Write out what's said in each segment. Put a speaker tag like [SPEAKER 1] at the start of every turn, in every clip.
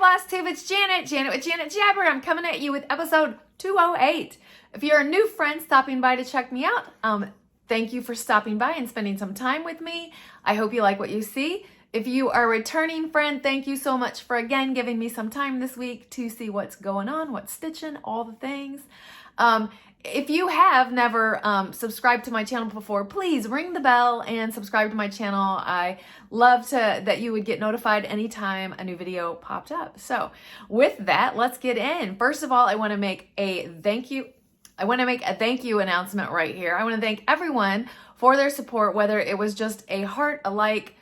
[SPEAKER 1] Flosstube, it's Janet with Janet Jabber. I'm coming at you with episode 208. If you're a new friend stopping by to check me out, thank you for stopping by and spending some time with me. I hope you like what you see. If you are a returning friend, thank you so much for again giving me some time this week to see what's going on, what's stitching, all the things. If you have never subscribed to my channel before, please ring the bell and subscribe to my channel. I love that you would get notified anytime a new video popped up. So with that, let's get in. First of all, I want to make a thank you. I want to make a thank you announcement right here. I want to thank everyone for their support, whether it was just a heart, a like.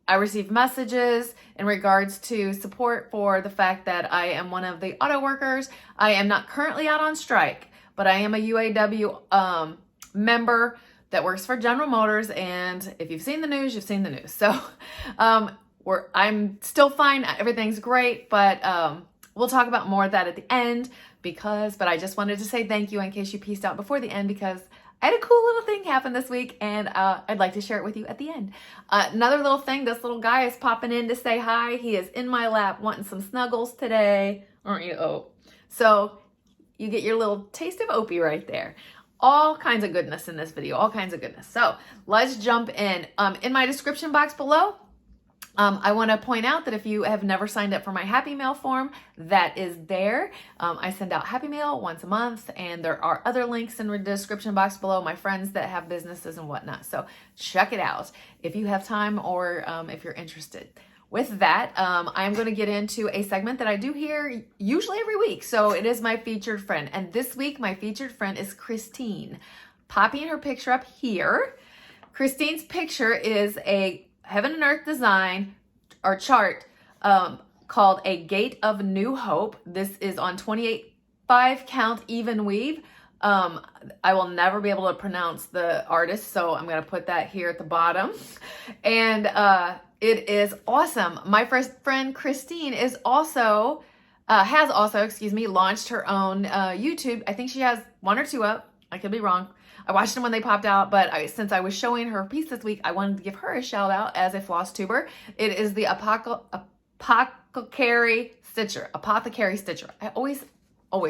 [SPEAKER 1] I received messages in regards to support for the fact that I am one of the auto workers. I am not currently out on strike, but I am a UAW member that works for General Motors, and if you've seen the news, you've seen the news. So I'm still fine. Everything's great, but we'll talk about more of that at the end but I just wanted to say thank you in case you pieced out before the end, because I had a cool little thing happen this week, and I'd like to share it with you at the end. Another little thing, this little guy is popping in to say hi. He is in my lap wanting some snuggles today, aren't you, Ope? So you get your little taste of Opie right there. All kinds of goodness in this video, all kinds of goodness. So let's jump in. In my description box below, I want to point out that if you have never signed up for my Happy Mail form, that is there. I send out Happy Mail once a month, and there are other links in the description box below, my friends that have businesses and whatnot. So check it out if you have time or if you're interested. With that, I'm going to get into a segment that I do here usually every week. So it is my featured friend. And this week, my featured friend is Christine. Popping her picture up here. Christine's picture is a Heaven and Earth design or chart called A Gate of New Hope. This is on 28/5 count even weave. I will never be able to pronounce the artist, so I'm going to put that here at the bottom. And it is awesome. My first friend Christine has also launched her own YouTube. I think she has one or two up. I could be wrong. I watched them when they popped out, but since I was showing her piece this week, I wanted to give her a shout out as a floss tuber. It is the Apothecary Stitcher. Apothecary Stitcher. I always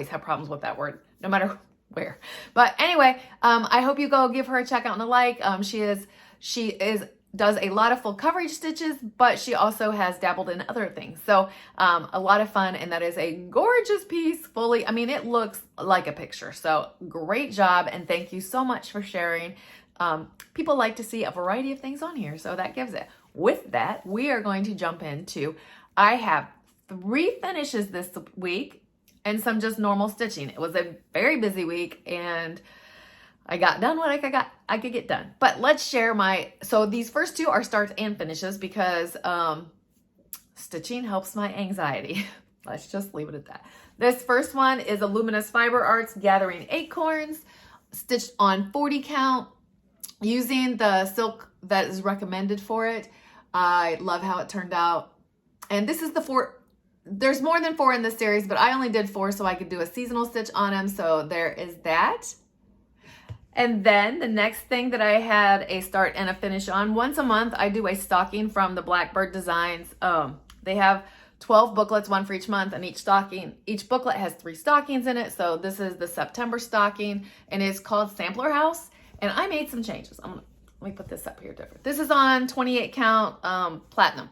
[SPEAKER 1] have problems with that word, no matter where. But anyway, I hope you go give her a check out and a like. She does a lot of full coverage stitches, but she also has dabbled in other things. So a lot of fun, and that is a gorgeous piece fully. I mean, it looks like a picture. So great job, and thank you so much for sharing. People like to see a variety of things on here, so that gives it. With that, we are going to jump into, I have 3 finishes this week and some just normal stitching. It was a very busy week, and I got done what I could get done. But let's share so these first 2 are starts and finishes because stitching helps my anxiety. Let's just leave it at that. This first one is a Luminous Fiber Arts Gathering Acorns, stitched on 40 count using the silk that is recommended for it. I love how it turned out. And this is the 4. There's more than 4 in this series, but I only did 4 so I could do a seasonal stitch on them. So there is that. And then the next thing that I had a start and a finish on, once a month, I do a stocking from the Blackbird Designs. They have 12 booklets, 1 for each month, and each booklet has 3 stockings in it. So this is the September stocking, and it's called Sampler House. And I made some changes. Let me put this up here different. This is on 28 count platinum.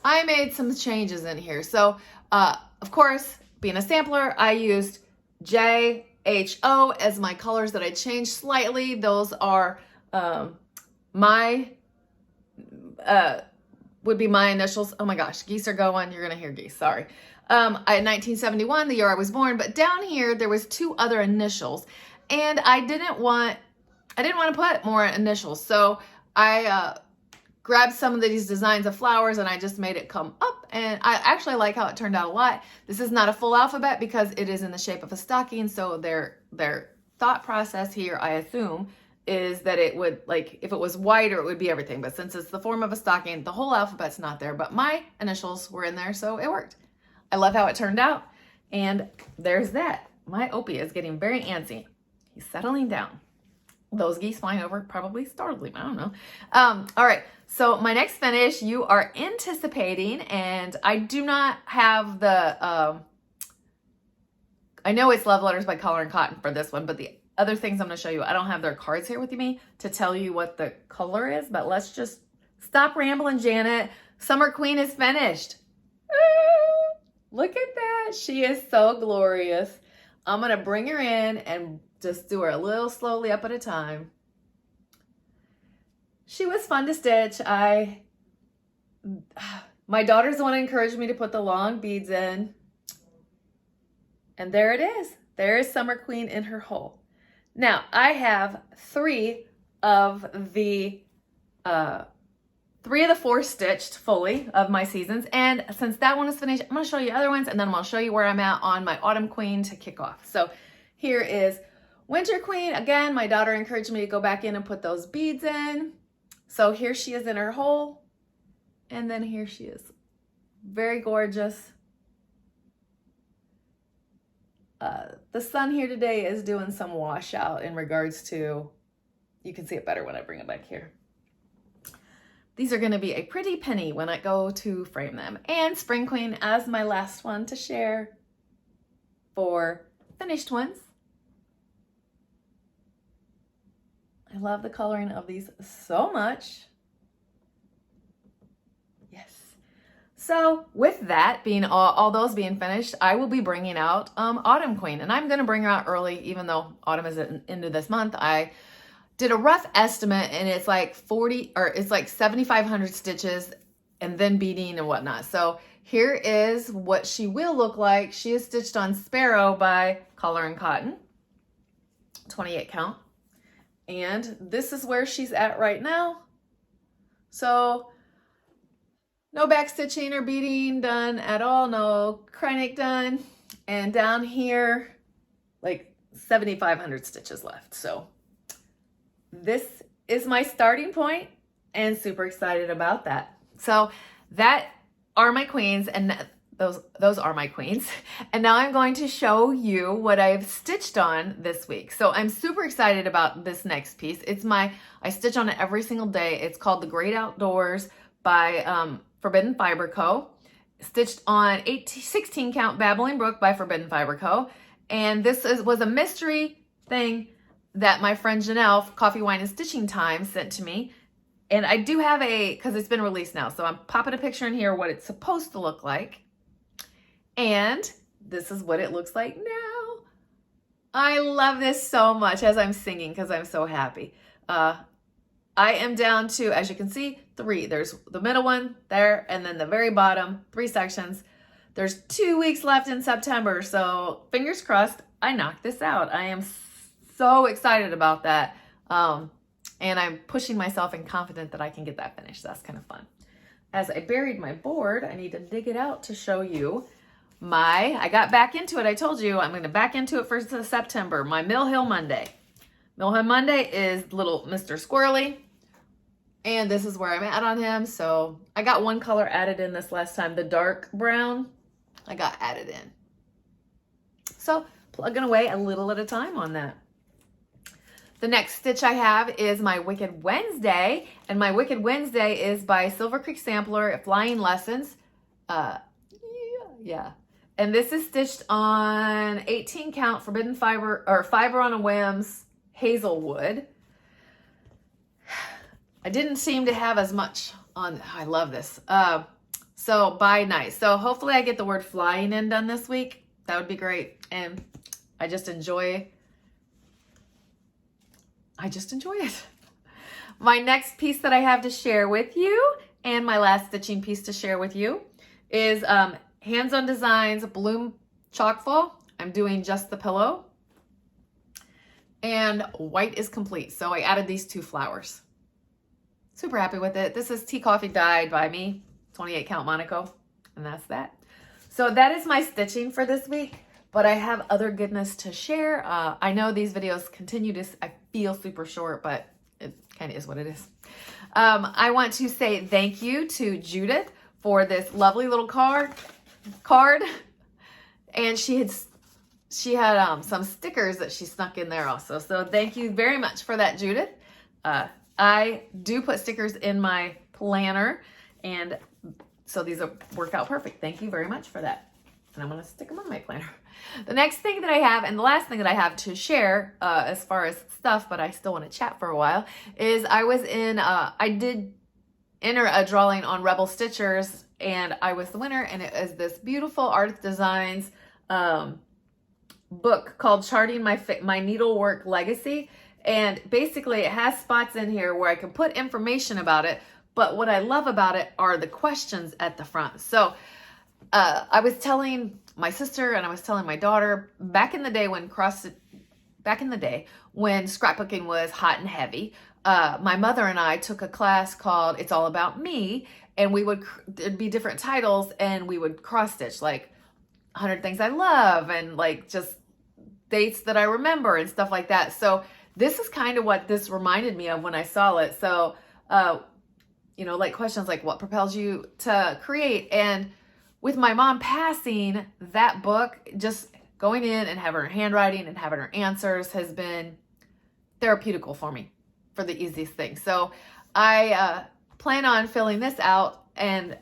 [SPEAKER 1] I made some changes in here. So, of course, being a sampler, I used JHO as my colors that I changed slightly. Those are would be my initials. Oh my gosh, geese are going. You're gonna hear geese. Sorry. In 1971, the year I was born, but down here there was 2 other initials, and I didn't want to put more initials, so I grabbed some of these designs of flowers and I just made it come up, and I actually like how it turned out a lot. This is not a full alphabet because it is in the shape of a stocking, so their thought process here, I assume, is that it would, like, if it was wider, it would be everything, but since it's the form of a stocking, the whole alphabet's not there, but my initials were in there, so it worked. I love how it turned out, and there's that. My Opie is getting very antsy. He's settling down. Those geese flying over probably startled him. I don't know. All right. So my next finish you are anticipating, and I do not have the, I know it's Love Letters by Color and Cotton for this one, but the other things I'm going to show you, I don't have their cards here with me to tell you what the color is, but let's just stop rambling, Janet. Summer Queen is finished. Look at that. She is so glorious. I'm going to bring her in and just do her a little slowly up at a time. She was fun to stitch. My daughter's the one who encouraged me to put the long beads in. And there it is. There is Summer Queen in her hole. Now, I have three of the 4 stitched fully of my seasons. And since that one is finished, I'm going to show you other ones, and then I'm going to show you where I'm at on my Autumn Queen to kick off. So here is Winter Queen. Again, my daughter encouraged me to go back in and put those beads in. So here she is in her hole. And then here she is. Very gorgeous. The sun here today is doing some washout in regards to, you can see it better when I bring it back here. These are going to be a pretty penny when I go to frame them. And Spring Queen as my last one to share for finished ones. I love the coloring of these so much. Yes. So with that being all those being finished, I will be bringing out Autumn Queen, and I'm going to bring her out early, even though autumn is at the end of this month. I did a rough estimate, and it's like 7,500 stitches and then beading and whatnot. So here is what she will look like. She is stitched on Sparrow by Color and Cotton, 28 count. And this is where she's at right now. So no back stitching or beading done at all. No Krynic done. And down here, like 7,500 stitches left. So this is my starting point, and super excited about that. So that are my queens, and those are my queens. And now I'm going to show you what I've stitched on this week. So I'm super excited about this next piece. I stitch on it every single day. It's called The Great Outdoors by Forbidden Fiber Co. Stitched on 16 count Babbling Brook by Forbidden Fiber Co. And this was a mystery thing that my friend Janelle, Coffee, Wine, and Stitching Time, sent to me. And I do have because it's been released now, so I'm popping a picture in here what it's supposed to look like. And this is what it looks like now. I love this so much as I'm singing because I'm so happy. I am down to, as you can see, 3. There's the middle one there, and then the very bottom, 3 sections. There's 2 weeks left in September, so fingers crossed I knocked this out. I am so excited about that. And I'm pushing myself and confident that I can get that finished. That's kind of fun. As I buried my board, I need to dig it out to show you I got back into it. I told you I'm going to back into it for September. My Mill Hill Monday. Mill Hill Monday is little Mr. Squirrely. And this is where I'm at on him. So I got one color added in this last time. The dark brown, I got added in. So plugging away a little at a time on that. The next stitch I have is my Wicked Wednesday, and my Wicked Wednesday is by Silver Creek Sampler, Flying Lessons. Yeah. And this is stitched on 18 count Forbidden Fiber, or Fiber on a Whims Hazelwood. I didn't seem to have as much on, I love this. So by Nice. So hopefully I get the word flying in done this week. That would be great. And I just enjoy it. My next piece that I have to share with you, and my last stitching piece to share with you, is Hands on Designs Bloom Chalkful. I'm doing just the pillow. And white is complete. So I added these 2 flowers. Super happy with it. This is Tea Coffee Dyed by me, 28 count Monaco. And that's that. So that is my stitching for this week. But I have other goodness to share. I know these videos continue to, I feel super short, but it kind of is what it is. I want to say thank you to Judith for this lovely little card. And she had she had some stickers that she snuck in there also. So thank you very much for that, Judith. I do put stickers in my planner, and so these will work out perfect. Thank you very much for that. And I'm going to stick them on my planner. The next thing that I have, and the last thing that I have to share as far as stuff, but I still want to chat for a while, is I was in, I did enter a drawing on Rebel Stitchers, and I was the winner, and it is this beautiful Art Designs book called Charting My Needlework Legacy. And basically it has spots in here where I can put information about it, but what I love about it are the questions at the front. So I was telling my sister and I was telling my daughter, back in the day when scrapbooking was hot and heavy, my mother and I took a class called It's All About Me, and there'd be different titles, and we would cross stitch like 100 Things I Love and like just dates that I remember and stuff like that. So this is kind of what this reminded me of when I saw it. So, you know, like questions like what propels you to create? And with my mom passing, that book, just going in and having her handwriting and having her answers has been therapeutical for me, for the easiest thing. So I plan on filling this out and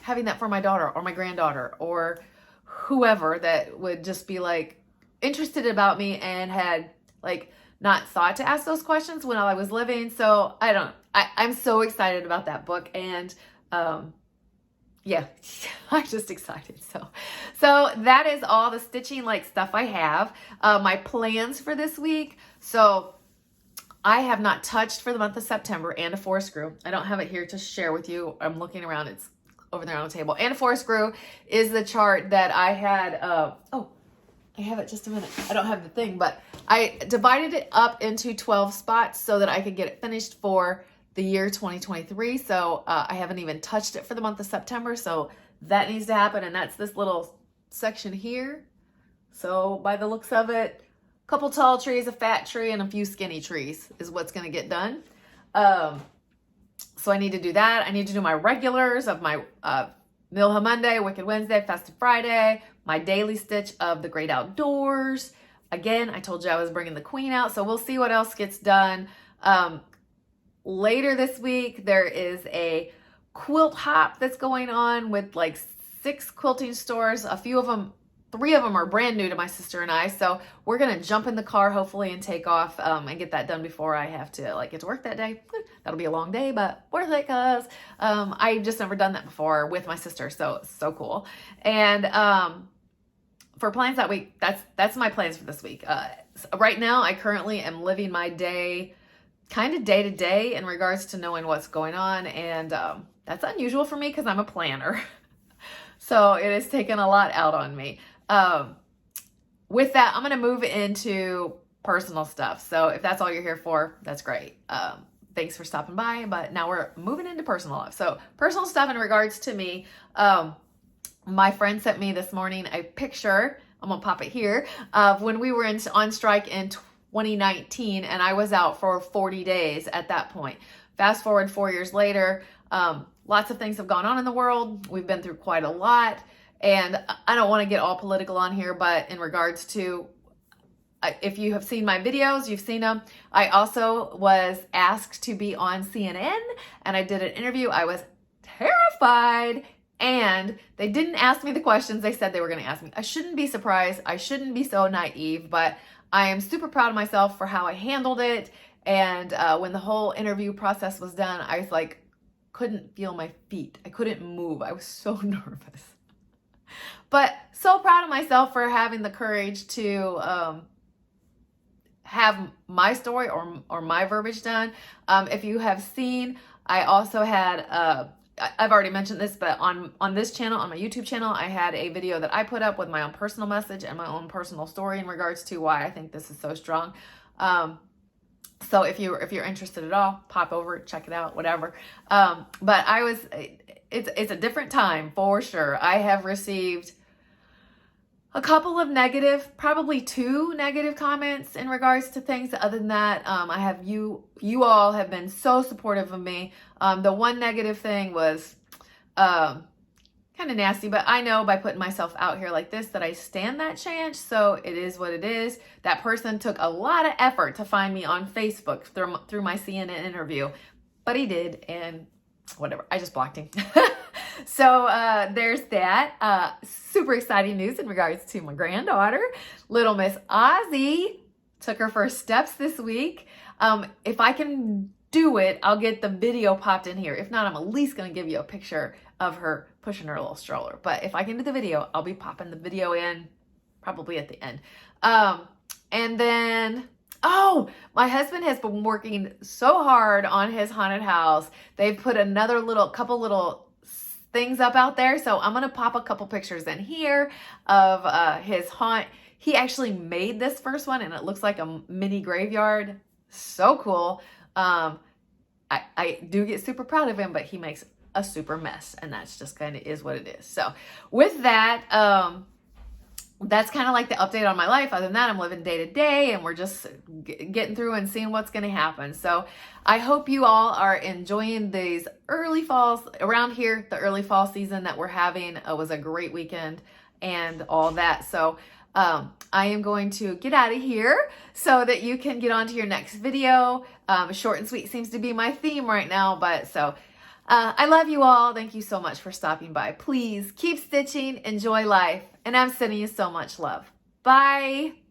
[SPEAKER 1] having that for my daughter or my granddaughter or whoever that would just be like interested about me and had like not thought to ask those questions when I was living. So I'm so excited about that book. And yeah, I'm just excited. So that is all the stitching like stuff I have. My plans for this week. So I have not touched for the month of September and a forest grew. I don't have it here to share with you. I'm looking around. It's over there on the table. And a forest grew is the chart that I had. Oh, I have it just a minute. I don't have the thing, but I divided it up into 12 spots so that I could get it finished for the year 2023. So I haven't even touched it for the month of September. So that needs to happen. And that's this little section here. So by the looks of it, a couple tall trees, a fat tree, and a few skinny trees is what's going to get done. So I need to do that. I need to do my regulars of my Milha Monday, Wicked Wednesday, Festive Friday, my daily stitch of the Great Outdoors. Again, I told you I was bringing the queen out, so we'll see what else gets done. Later this week, there is a quilt hop that's going on with like 6 quilting stores. A few of them, 3 of them are brand new to my sister and I. So we're going to jump in the car, hopefully, and take off and get that done before I have to like get to work that day. That'll be a long day, but worth it because I've just never done that before with my sister. So it's so cool. And for plans that week, that's my plans for this week. Right now, I currently am living my day kind of day to day in regards to knowing what's going on. And that's unusual for me because I'm a planner. So it has taken a lot out on me. With that, I'm going to move into personal stuff. So if that's all you're here for, that's great. Thanks for stopping by. But now we're moving into personal life. So personal stuff in regards to me. My friend sent me this morning a picture. I'm going to pop it here of when we were on strike in 2019, and I was out for 40 days at that point. Fast forward 4 years later, lots of things have gone on in the world. We've been through quite a lot, and I don't want to get all political on here, but in regards to, if you have seen my videos, you've seen them. I also was asked to be on CNN, and I did an interview. I was terrified, and they didn't ask me the questions they said they were going to ask me. I shouldn't be surprised. I shouldn't be so naive, but I am super proud of myself for how I handled it. And when the whole interview process was done, I was like, couldn't feel my feet. I couldn't move. I was so nervous. But so proud of myself for having the courage to have my story or my verbiage done. If you have seen, I also had, I've already mentioned this, but on this channel, on my YouTube channel, I had a video that I put up with my own personal message and my own personal story in regards to why I think this is so strong. So if you're interested at all, pop over, check it out, whatever. But it's a different time for sure. I have received a couple of negative, probably 2 negative comments in regards to things. Other than that, I have you all have been so supportive of me. The one negative thing was kind of nasty, but I know by putting myself out here like this that I stand that chance, so it is what it is. That person took a lot of effort to find me on Facebook through my CNN interview, but he did, and whatever, I just blocked him. So there's that. Super exciting news in regards to my granddaughter. Little Miss Ozzy took her first steps this week. If I can do it, I'll get the video popped in here. If not, I'm at least going to give you a picture of her pushing her little stroller. But if I can do the video, I'll be popping the video in probably at the end. And then, oh, my husband has been working so hard on his haunted house. They've put another couple little things up out there. So I'm going to pop a couple pictures in here of his haunt. He actually made this first one and it looks like a mini graveyard. So cool. I do get super proud of him, but he makes a super mess, and that's just kind of is what it is. So with that, that's kind of like the update on my life. Other than that, I'm living day to day, and we're just getting through and seeing what's going to happen. So I hope you all are enjoying these early falls around here. The early fall season that we're having was a great weekend and all that. So I am going to get out of here so that you can get on to your next video. Short and sweet seems to be my theme right now, but so I love you all. Thank you so much for stopping by. Please keep stitching, enjoy life, and I'm sending you so much love. Bye.